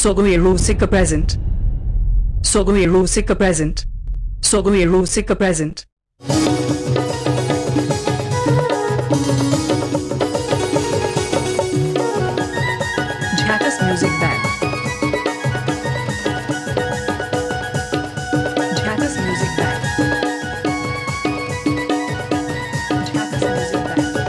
Sogai Rusika present. Sogai Rusika present. Sogai Rusika present. Jhakas music band. Jhakas music band. Jhakas music band.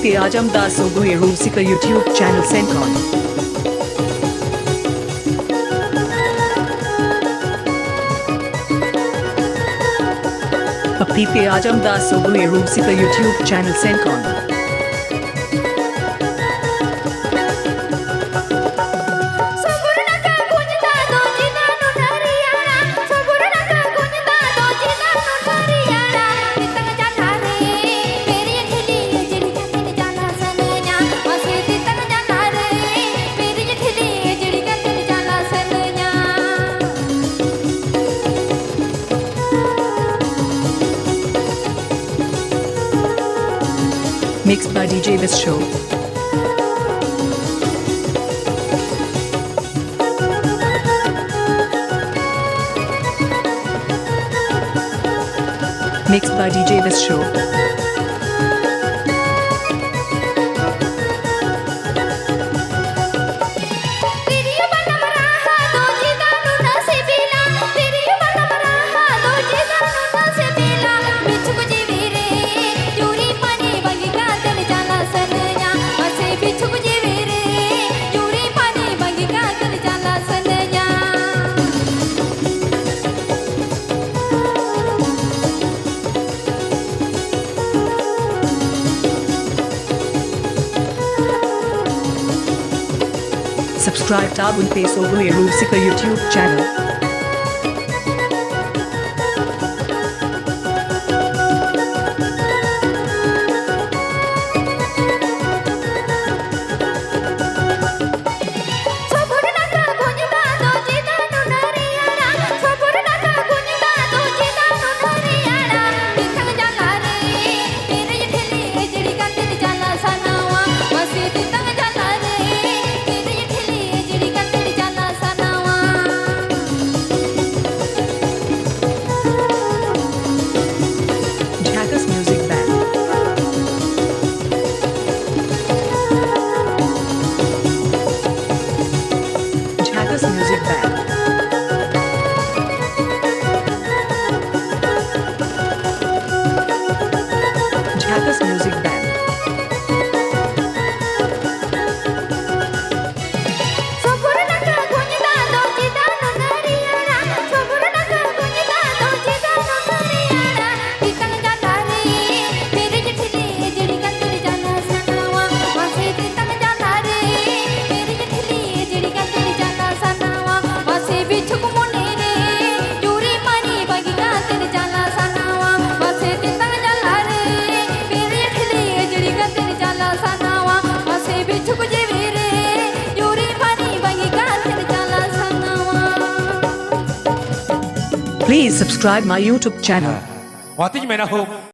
P. Ajamdas Sogai Rusika YouTube channel Sencon. P. Ajamdas Sogai Rusika YouTube channel Sencon. Mixed by DJ Biswa. Mixed by DJ Biswa. Subscribe dabung Sogai Rusika YouTube channel. Music band. Jhakas music band. Please subscribe my YouTube channel.